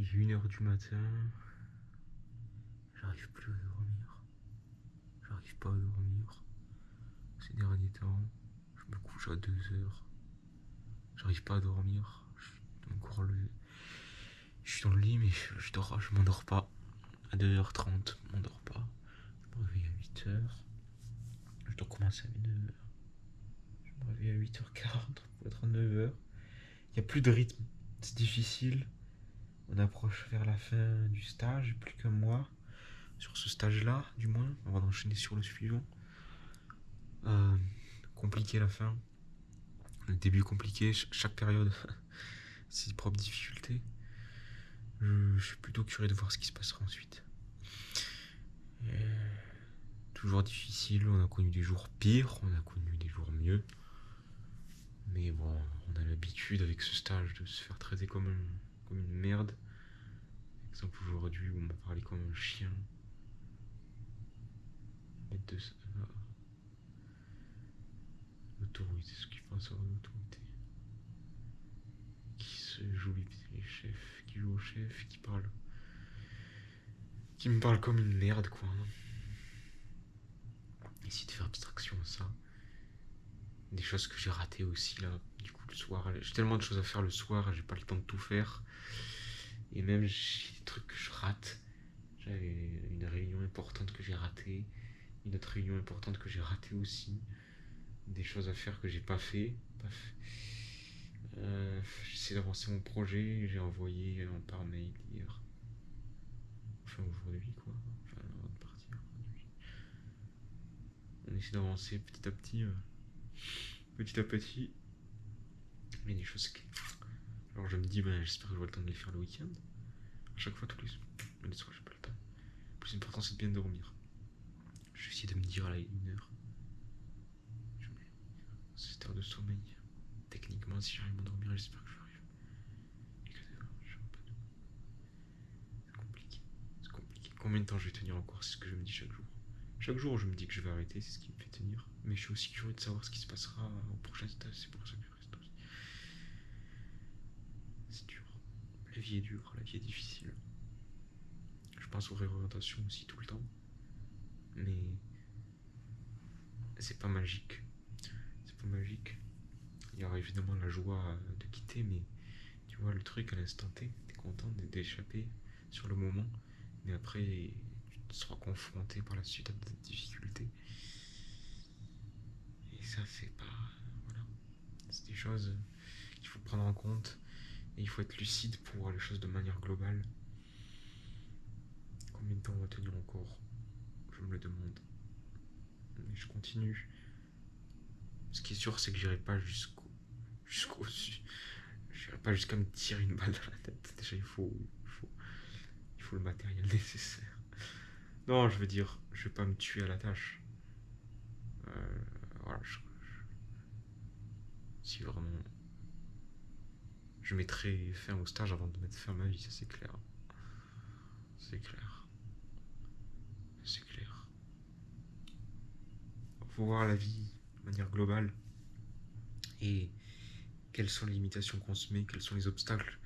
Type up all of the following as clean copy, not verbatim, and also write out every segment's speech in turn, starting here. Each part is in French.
Il est 1h du matin. J'arrive plus à dormir. J'arrive pas à dormir. Ces derniers temps, je me couche à 2h. J'arrive pas à dormir. Je suis dans le lit, mais je m'endors pas. À 2h30, je m'endors pas. Je me réveille à 8h. Je dois commencer à 9h. Je me réveille à 8h40 pour être à 9h. Il n'y a plus de rythme. C'est difficile. On approche vers la fin du stage, plus qu'un mois. Sur ce stage-là, du moins, avant d'enchaîner sur le suivant. Compliqué la fin. Le début compliqué, chaque période, ses propres difficultés. Je suis plutôt curieux de voir ce qui se passera ensuite. Toujours difficile, on a connu des jours pires, on a connu des jours mieux. Mais bon, on a l'habitude avec ce stage de se faire traiter comme une merde. Par exemple, aujourd'hui, on m'a parlé comme un chien. L'autorité, ce qu'il pense avoir l'autorité. Qui se joue les chefs, qui joue au chef, qui me parle comme une merde, quoi. Essayer de faire abstraction à ça. Des choses que j'ai ratées aussi, là. Du coup, le soir, j'ai tellement de choses à faire le soir, j'ai pas le temps de tout faire. Et même, j'ai des trucs que je rate. J'avais une réunion importante que j'ai ratée. Une autre réunion importante que j'ai ratée aussi. Des choses à faire que j'ai pas fait. J'essaie d'avancer mon projet. J'ai envoyé par mail hier. Enfin, aujourd'hui, quoi. Enfin, avant de partir aujourd'hui. On essaie d'avancer petit à petit. Petit à petit. Mais des choses qui... Alors je me dis, j'espère que j'aurai le temps de les faire le week-end. À chaque fois, tous les soirs, j'ai pas le temps. Le plus important, c'est de bien dormir. Je vais essayer de me dire à la 1h. Je mets 7 heures de sommeil. Techniquement, si j'arrive à m'endormir, j'espère que je vais arriver. Et que demain, je serai pas debout. C'est compliqué. C'est compliqué. Combien de temps je vais tenir encore? C'est ce que je me dis chaque jour. Chaque jour, je me dis que je vais arrêter, c'est ce qui me fait tenir. Mais je suis aussi curieux de savoir ce qui se passera au prochain stage. C'est pour ça que je reste aussi. C'est dur. La vie est dure, la vie est difficile. Je pense aux réorientations aussi tout le temps. Mais c'est pas magique. C'est pas magique. Il y aura évidemment la joie de quitter, mais tu vois, le truc à l'instant T, t'es content d'échapper sur le moment, mais après, tu seras confronté par la suite à des difficultés. Et ça, c'est pas. Voilà. C'est des choses qu'il faut prendre en compte, et il faut être lucide pour voir les choses de manière globale. Combien de temps on va tenir encore? Je me le demande. Mais je continue. Ce qui est sûr, c'est que j'irai pas jusqu'au j'irai pas jusqu'à me tirer une balle dans la tête. Déjà, il faut le matériel nécessaire. Non, je veux dire, je vais pas me tuer à la tâche. Voilà, si vraiment. Je mettrai fin au stage avant de mettre fin à ma vie, ça c'est clair. C'est clair. C'est clair. Faut voir la vie de manière globale. Et quelles sont les limitations qu'on se met, quels sont les obstacles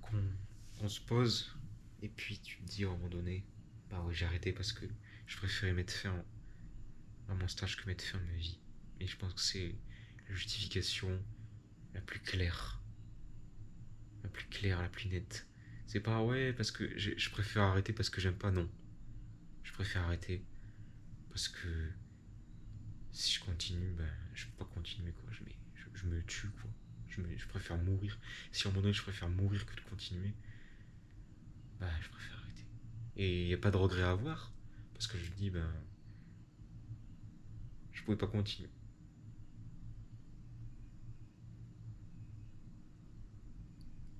qu'on se pose. Et puis tu te dis à un moment donné, bah ouais, j'ai arrêté parce que je préférais mettre fin à mon stage que mettre fin à ma vie. Et je pense que c'est la justification la plus claire. La plus claire, la plus nette. C'est pas ouais parce que je préfère arrêter parce que j'aime pas, non. Je préfère arrêter parce que si je continue, je peux pas continuer quoi. Je me tue quoi. Je préfère mourir. Si à un moment donné je préfère mourir que de continuer, je préfère arrêter. Et il n'y a pas de regret à avoir parce que je dis je pouvais pas continuer.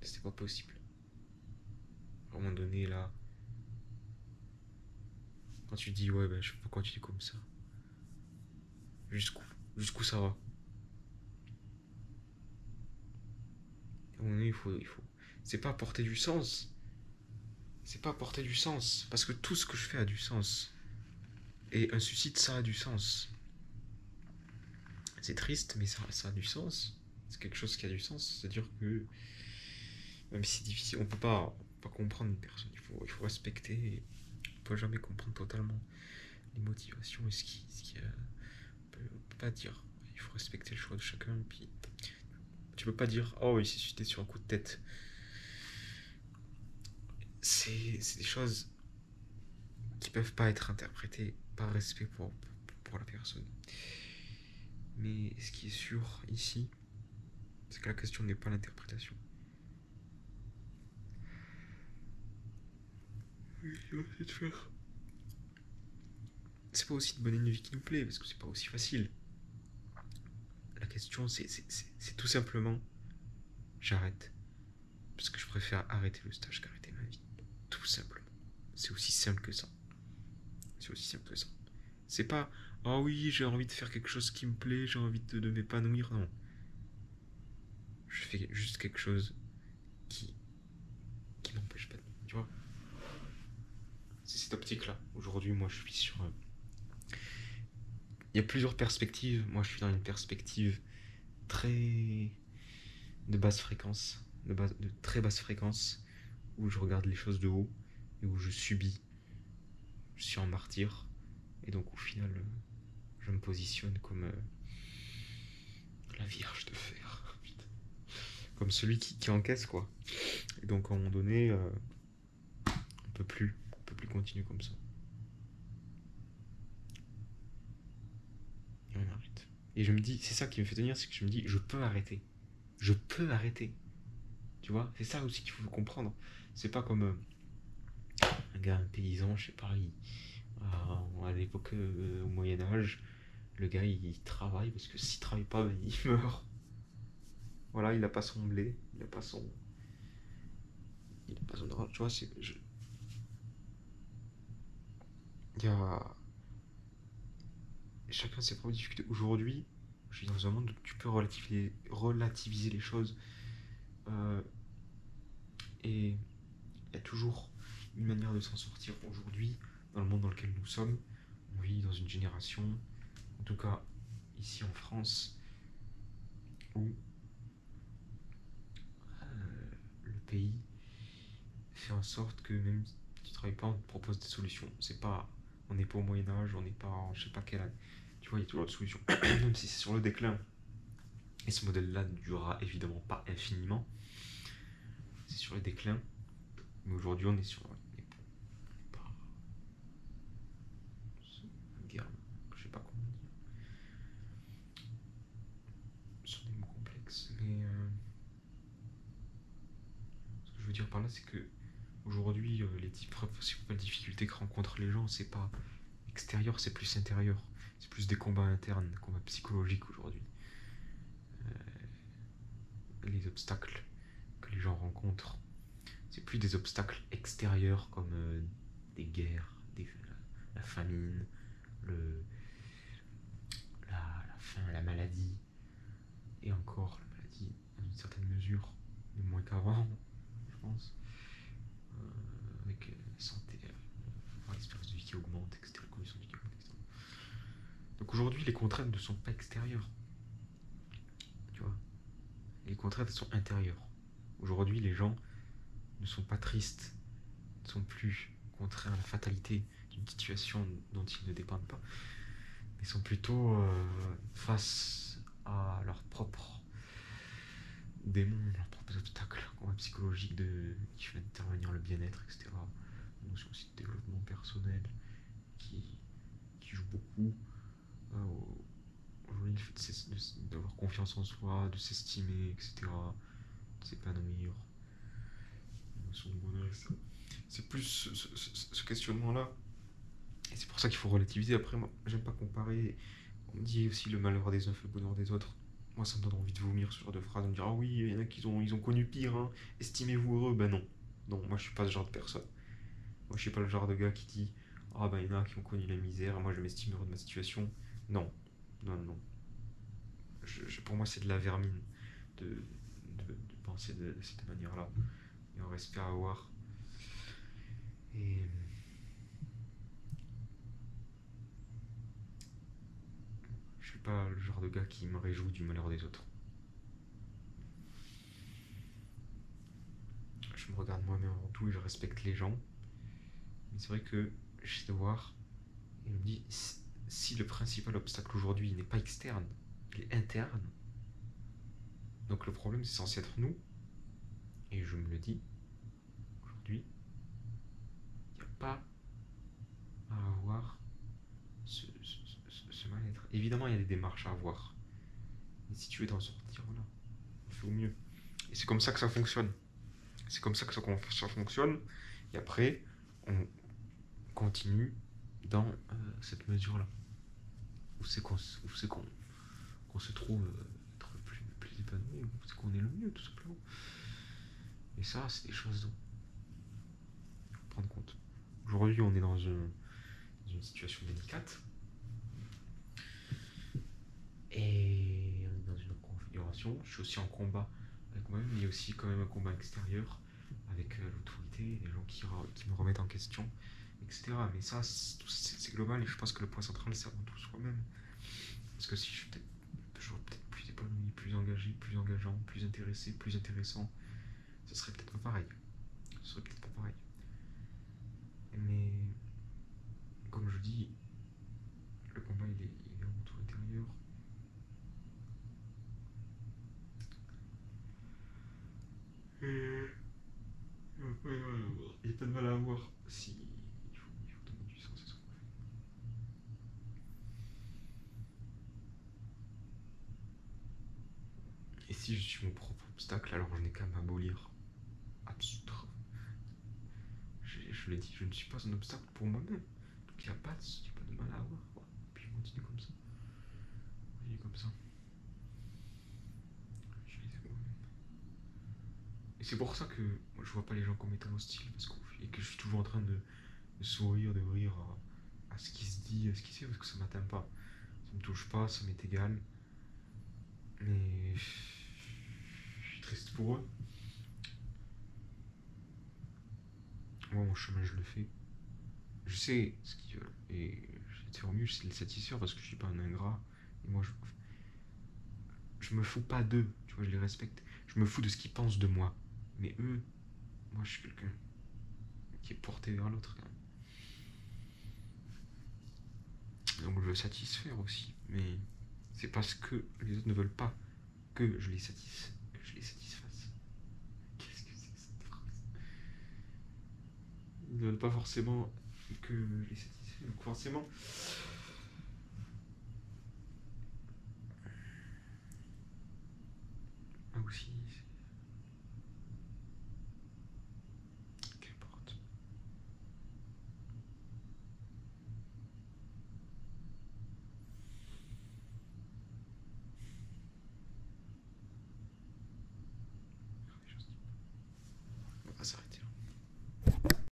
C'était pas possible. À un moment donné là, quand tu dis ouais je peux pas continuer comme ça. Jusqu'où ça va. À un moment donné il faut. C'est pas apporter du sens. C'est pas apporter du sens. Parce que tout ce que je fais a du sens. Et un suicide, ça a du sens. C'est triste, mais ça a du sens. C'est quelque chose qui a du sens. C'est-à-dire que Même si c'est difficile, on peut pas comprendre une personne. Il faut respecter. Et on peut jamais comprendre totalement les motivations et on peut pas dire. Il faut respecter le choix de chacun. Et puis, tu peux pas dire, oh, il s'est suicidé sur un coup de tête. C'est des choses qui peuvent pas être interprétées par respect pour la personne. Mais ce qui est sûr ici, c'est que la question n'est pas l'interprétation. Oui, c'est de faire. C'est pas aussi de mener une vie qui nous plaît, parce que c'est pas aussi facile. La question, c'est tout simplement, j'arrête. Parce que je préfère arrêter le stage qu'arrêter ma vie. Tout simplement. C'est aussi simple que ça. C'est aussi simple que ça. C'est pas, oh oui, j'ai envie de faire quelque chose qui me plaît, j'ai envie de m'épanouir. Non. Je fais juste quelque chose qui, qui m'empêche pas de. Tu vois. C'est cette optique-là. Aujourd'hui, moi, je suis sur. Il y a plusieurs perspectives. Moi, je suis dans une perspective très de basse fréquence, de très basse fréquence, où je regarde les choses de haut et où je subis. Je suis en martyr. Et donc, au final, je me positionne comme la Vierge de Fer. Comme celui qui encaisse, quoi. Et donc, à un moment donné, on peut plus continuer comme ça. Et on arrête. Et je me dis, c'est ça qui me fait tenir, c'est que je me dis, je peux arrêter. Je peux arrêter. Tu vois, c'est ça aussi qu'il faut comprendre. C'est pas comme un gars, un paysan, je sais pas, à l'époque, au Moyen-Âge, le gars il travaille parce que s'il travaille pas, ben, il meurt. Voilà, il a pas son blé, il a pas son. Il a pas son. Tu vois, il y a. Chacun ses propres difficultés. Aujourd'hui, je suis dans un monde où tu peux relativiser les choses. euh, et il y a toujours une manière de s'en sortir. Aujourd'hui, dans le monde dans lequel nous sommes, on vit dans une génération, en tout cas ici en France, où le pays fait en sorte que même si tu travailles pas, on te propose des solutions. C'est pas, on n'est pas au Moyen Âge, on n'est pas en je sais pas quelle année. Tu vois, il y a toujours des solutions. Même si c'est sur le déclin. Et ce modèle-là ne durera évidemment pas infiniment. C'est sur le déclin. Mais aujourd'hui, on est sur une guerre. Je sais pas comment dire. Ce sont des mots complexes. Mais ce que je veux dire par là, c'est que aujourd'hui, les principales difficultés que rencontrent les gens, c'est pas extérieur, c'est plus intérieur. C'est plus des combats internes, des combats psychologiques aujourd'hui. Les obstacles que les gens rencontrent, c'est plus des obstacles extérieurs comme des guerres, la famine, le, la faim, la maladie, et encore la maladie dans une certaine mesure, mais moins qu'avant, je pense, avec la santé, l'espérance de vie qui augmente, etc., les conditions de vie qui augmentent, etc. Donc aujourd'hui, les contraintes ne sont pas extérieures, tu vois. Les contraintes sont intérieures. Aujourd'hui, les gens ne sont pas tristes, ne sont plus contraints à la fatalité d'une situation dont ils ne dépendent pas, mais sont plutôt face à leurs propres démons, leurs propres obstacles psychologiques qui font intervenir le bien-être, etc. Une notion aussi de développement personnel qui, qui joue beaucoup. Aujourd'hui, le fait d'avoir confiance en soi, de s'estimer, etc., de s'épanouir, une notion de bonheur, etc. C'est plus ce questionnement-là. Et c'est pour ça qu'il faut relativiser. Après, moi, j'aime pas comparer. On me dit aussi le malheur des uns fait le bonheur des autres. Moi, ça me donne envie de vomir ce genre de phrase. On me dire, ah oui, il y en a qui ils ont connu pire, hein. Estimez-vous heureux. Ben non. Non, moi, je suis pas ce genre de personne. Moi, je suis pas le genre de gars qui dit, ah ben il y en a qui ont connu la misère, moi, je m'estime heureux de ma situation. Non. Non, non. Pour moi, c'est de la vermine de penser de cette manière-là. Et un respect à avoir. Et je suis pas le genre de gars qui me réjouit du malheur des autres. je me regarde moi-même avant tout et je respecte les gens. Mais c'est vrai que j'essaie de voir et je me dis, si le principal obstacle aujourd'hui n'est pas externe, il est interne, donc le problème c'est censé être nous, et je me le dis, aujourd'hui, il n'y a pas à avoir ce mal-être. Évidemment, il y a des démarches à avoir. Mais si tu veux t'en sortir, voilà, on fait au mieux. Et c'est comme ça que ça fonctionne. C'est comme ça que ça fonctionne. Et après, on continue dans cette mesure-là. Où c'est qu'on se trouve être plus épanoui, où c'est qu'on est le mieux, tout simplement. Et ça, c'est des choses dont il faut prendre compte. Aujourd'hui, on est dans une situation délicate. Et on est dans une configuration. Je suis aussi en combat avec moi-même, mais il y a aussi quand même un combat extérieur avec l'autorité, les gens qui me remettent en question, etc. Mais ça, c'est global et je pense que le point central, c'est avant tout soi-même. Parce que si je suis peut-être plus épanoui, plus engagé, plus engageant, plus intéressé, plus intéressant, ce serait peut-être pas pareil. Ce serait peut-être pas pareil. Mais comme je dis, le combat il est en tout intérieur. Il n'y a pas de mal à avoir si il faut donner du sens à ce qu'on fait. Et si je suis mon propre obstacle, alors je n'ai qu'à m'abolir. Absolument. Je l'ai dit, je ne suis pas un obstacle pour moi-même. Donc il n'y a pas de mal à avoir. Quoi. Puis je continue comme ça. Je continue comme ça. Je les ai moi-même. Et c'est pour ça que moi, je vois pas les gens comme étant hostiles parce et que je suis toujours en train de sourire, de rire à ce qui se dit, à ce qui se fait parce que ça m'atteint pas. Ça me touche pas, ça m'est égal. Mais je suis triste pour eux. Moi, mon chemin, je le fais. Je sais ce qu'ils veulent. Et j'essaie de faire au mieux, j'essaie de les satisfaire parce que je suis pas un ingrat. Et moi, je me fous pas d'eux. Tu vois, je les respecte. Je me fous de ce qu'ils pensent de moi. Mais eux, moi, je suis quelqu'un qui est porté vers l'autre. Donc, je veux satisfaire aussi. Mais c'est parce que les autres ne veulent pas que je les satisfasse. Qu'est-ce que c'est que cette phrase? Ils ne veulent pas forcément que je les satisfasse. Donc, forcément,